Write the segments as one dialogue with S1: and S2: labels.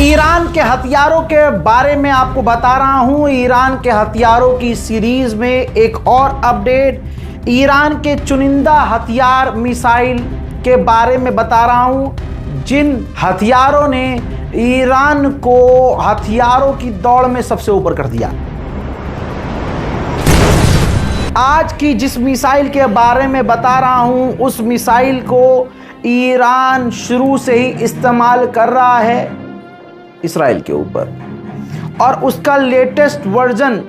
S1: Iran के हथियारों के बारे में आपको बता रहा हूं। ईरान के हथियारों की सीरीज में एक और अपडेट, ईरान के चुनिंदा हथियार मिसाइल के बारे में बता रहा हूं, जिन हथियारों ने ईरान को हथियारों की दौड़ में सबसे ऊपर कर दिया। आज की जिस मिसाइल के बारे में बता रहा हूं, उस मिसाइल को ईरान शुरू से ही इस्तेमाल कर रहा है इसराइल के ऊपर, और उसका लेटेस्ट वर्जन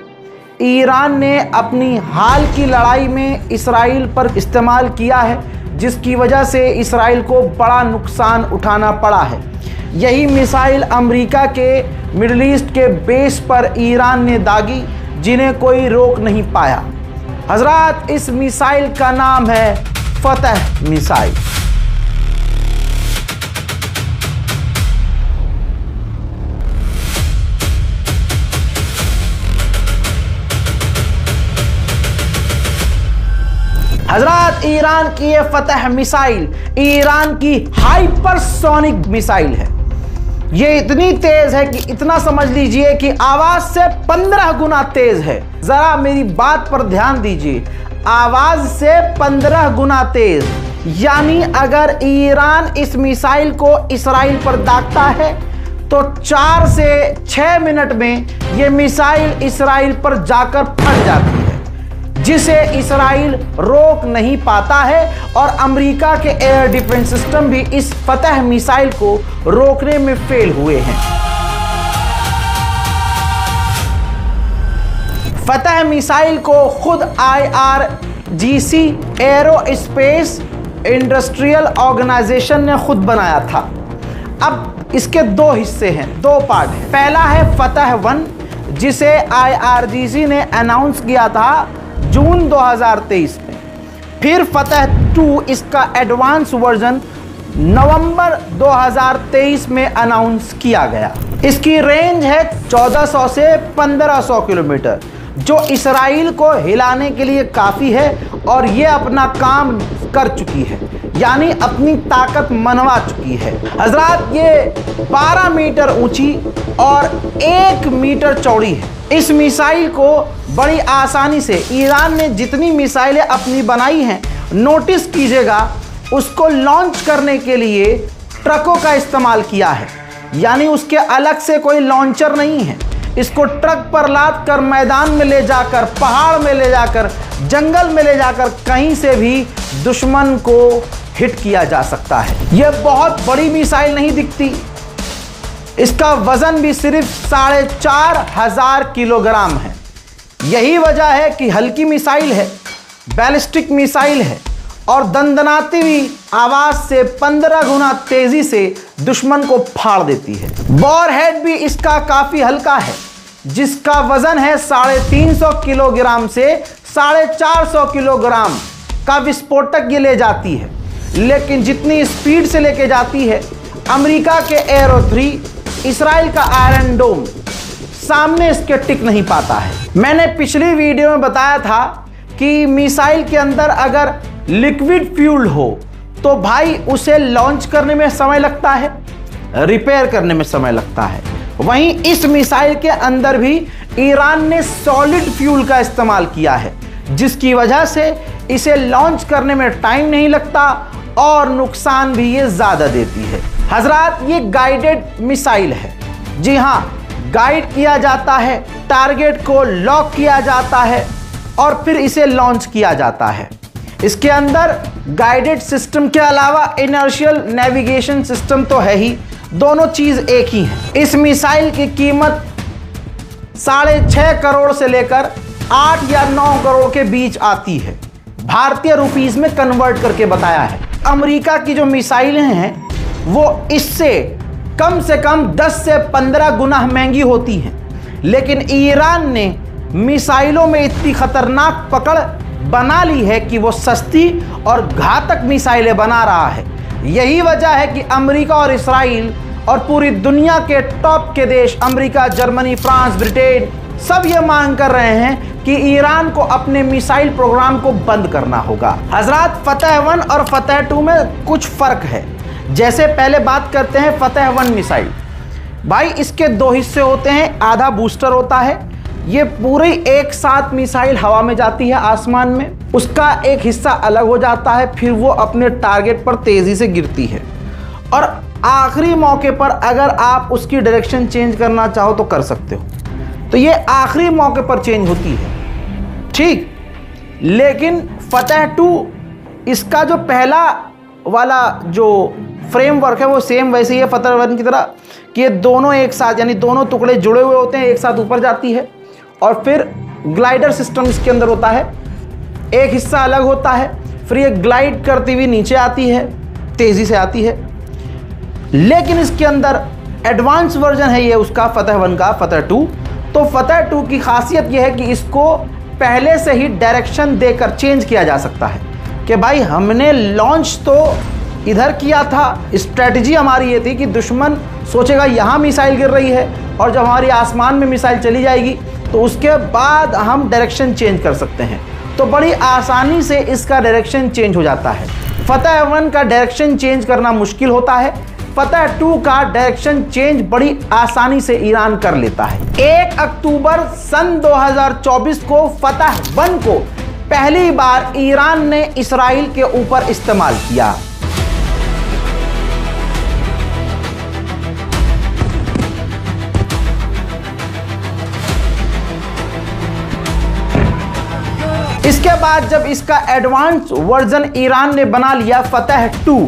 S1: ईरान ने अपनी हाल की लड़ाई में इसराइल पर इस्तेमाल किया है, जिसकी वजह से इसराइल को बड़ा नुकसान उठाना पड़ा है। यही मिसाइल अमेरिका के मिडिल ईस्ट के बेस पर ईरान ने दागी, जिन्हें कोई रोक नहीं पाया। हजरात, इस मिसाइल का नाम है फतह मिसाइल। हजरात, ईरान की ये फतह मिसाइल ईरान की हाइपरसोनिक मिसाइल है। ये इतनी तेज है कि इतना समझ लीजिए कि आवाज से 15 गुना तेज है। जरा मेरी बात पर ध्यान दीजिए, आवाज से 15 गुना तेज। यानी अगर ईरान इस मिसाइल को इसराइल पर दागता है तो 4 से 6 मिनट में ये मिसाइल इसराइल पर जाकर फट जाती है, जिसे इसराइल रोक नहीं पाता है। और अमेरिका के एयर डिफेंस सिस्टम भी इस फतह मिसाइल को रोकने में फेल हुए हैं। फतह मिसाइल को खुद IRGC एरोस्पेस इंडस्ट्रियल ऑर्गेनाइजेशन ने खुद बनाया था। अब इसके 2 हिस्से हैं, 2 पार्ट हैं। पहला है फतह 1, जिसे IRGC ने अनाउंस किया था जून 2023 में। फिर फतह 2, इसका एडवांस वर्जन नवंबर 2023 में अनाउंस किया गया। इसकी रेंज है 1400 से 1500 किलोमीटर, जो इसराइल को हिलाने के लिए काफ़ी है, और ये अपना काम कर चुकी है, यानी अपनी ताकत मनवा चुकी है। हजरात, ये 12 मीटर ऊंची और 1 मीटर चौड़ी है। इस मिसाइल को बड़ी आसानी से ईरान ने जितनी मिसाइलें अपनी बनाई हैं, नोटिस कीजिएगा, उसको लॉन्च करने के लिए ट्रकों का इस्तेमाल किया है। यानी उसके अलग से कोई लॉन्चर नहीं है। इसको ट्रक पर लाद कर मैदान में ले जाकर, पहाड़ में ले जाकर, जंगल में ले जाकर कहीं से भी दुश्मन को हिट किया जा सकता है। यह बहुत बड़ी मिसाइल नहीं दिखती। इसका वजन भी सिर्फ 4500 किलोग्राम है। यही वजह है कि हल्की मिसाइल है, बैलिस्टिक मिसाइल है, और दंदनाती हुई आवाज से 15 गुना तेजी से दुश्मन को फाड़ देती है। वॉरहेड भी इसका काफी हल्का है, जिसका वजन है 350 किलोग्राम से 450 किलोग्राम का विस्फोटक ये ले जाती है। लेकिन जितनी स्पीड से लेके जाती है, अमेरिका के एरो 3, इसराइल का आयरन डोम सामने इसके टिक नहीं पाता है। मैंने पिछली वीडियो में बताया था कि मिसाइल के अंदर अगर लिक्विड फ्यूल हो तो भाई उसे लॉन्च करने में समय लगता है, रिपेयर करने में समय लगता है। वहीं इस मिसाइल के अंदर भी ईरान ने सॉलिड फ्यूल का इस्तेमाल किया है, जिसकी वजह से इसे लॉन्च करने में टाइम नहीं लगता और नुकसान भी ये ज़्यादा देती है। हजरात, ये गाइडेड मिसाइल है। जी हाँ, गाइड किया जाता है, टारगेट को लॉक किया जाता है और फिर इसे लॉन्च किया जाता है। इसके अंदर गाइडेड सिस्टम के अलावा इनर्शियल नेविगेशन सिस्टम तो है ही, दोनों चीज़ एक ही है। इस मिसाइल की कीमत 6.5 करोड़ से लेकर 8 या 9 करोड़ के बीच आती है। भारतीय रुपीस में कन्वर्ट करके बताया है। अमेरिका की जो मिसाइलें हैं वो इससे कम से कम 10 से 15 गुना महंगी होती हैं, लेकिन ईरान ने मिसाइलों में इतनी खतरनाक पकड़ बना ली है कि वो सस्ती और घातक मिसाइलें बना रहा है। यही वजह है कि अमेरिका और इसराइल और पूरी दुनिया के टॉप के देश अमेरिका, जर्मनी, फ्रांस, ब्रिटेन सब ये मांग कर रहे हैं कि ईरान को अपने मिसाइल प्रोग्राम को बंद करना होगा। हजरात, फतह 1 और फतह 2 में कुछ फ़र्क है। जैसे पहले बात करते हैं फतह 1 मिसाइल। भाई इसके दो हिस्से होते हैं, आधा बूस्टर होता है, ये पूरी एक साथ मिसाइल हवा में जाती है आसमान में, उसका एक हिस्सा अलग हो जाता है, फिर वो अपने टारगेट पर तेजी से गिरती है और आखिरी मौके पर अगर आप उसकी डायरेक्शन चेंज करना चाहो तो कर सकते हो। तो ये आखिरी मौके पर चेंज होती है, ठीक। लेकिन फतह 2 इसका जो पहला वाला जो फ्रेमवर्क है वो सेम वैसे ही है फतह 1 की तरह कि ये दोनों एक साथ, यानी दोनों टुकड़े जुड़े हुए होते हैं, एक साथ ऊपर जाती है और फिर ग्लाइडर सिस्टम इसके अंदर होता है, एक हिस्सा अलग होता है, फिर ये ग्लाइड करती हुई नीचे आती है, तेज़ी से आती है। लेकिन इसके अंदर एडवांस वर्जन है ये उसका फतह 1 का, फतह 2। तो फतह 2 की खासियत ये है कि इसको पहले से ही डायरेक्शन देकर चेंज किया जा सकता है कि भाई हमने लॉन्च तो इधर किया था, स्ट्रेटजी हमारी ये थी कि दुश्मन सोचेगा यहाँ मिसाइल गिर रही है और जब हमारी आसमान में मिसाइल चली जाएगी तो उसके बाद हम डायरेक्शन चेंज कर सकते हैं। तो बड़ी आसानी से इसका डायरेक्शन चेंज हो जाता है। फतह 1 का डायरेक्शन चेंज करना मुश्किल होता है, फतह 2 का डायरेक्शन चेंज बड़ी आसानी से ईरान कर लेता है। 1 अक्टूबर सन 2024 को फतह 1 को पहली बार ईरान ने इसराइल के ऊपर इस्तेमाल किया। इसके बाद जब इसका एडवांस वर्जन ईरान ने बना लिया फतह 2,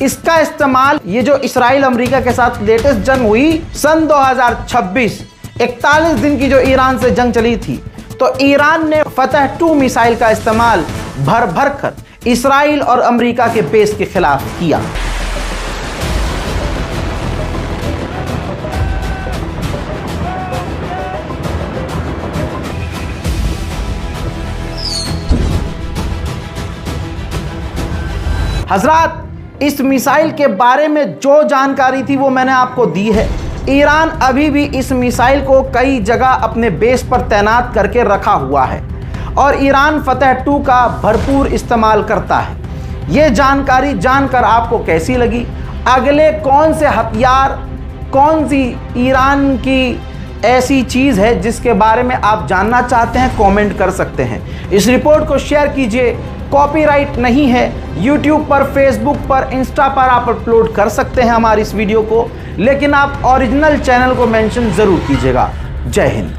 S1: इसका इस्तेमाल ये जो इसराइल अमेरिका के साथ लेटेस्ट जंग हुई सन 2026, 41 दिन की जो ईरान से जंग चली थी, तो ईरान ने फतह 2 मिसाइल का इस्तेमाल भर भर कर इसराइल और अमेरिका के बेस के खिलाफ किया। हजरात, इस मिसाइल के बारे में जो जानकारी थी वो मैंने आपको दी है। ईरान अभी भी इस मिसाइल को कई जगह अपने बेस पर तैनात करके रखा हुआ है और ईरान फतह 2 का भरपूर इस्तेमाल करता है। ये जानकारी जानकर आपको कैसी लगी? अगले कौन से हथियार, कौन सी ईरान की ऐसी चीज़ है जिसके बारे में आप जानना चाहते हैं, कमेंट कर सकते हैं। इस रिपोर्ट को शेयर कीजिए, कॉपीराइट नहीं है। यूट्यूब पर, फेसबुक पर, इंस्टा पर आप अपलोड कर सकते हैं हमारी इस वीडियो को, लेकिन आप ओरिजिनल चैनल को मेंशन ज़रूर कीजिएगा। जय हिंद।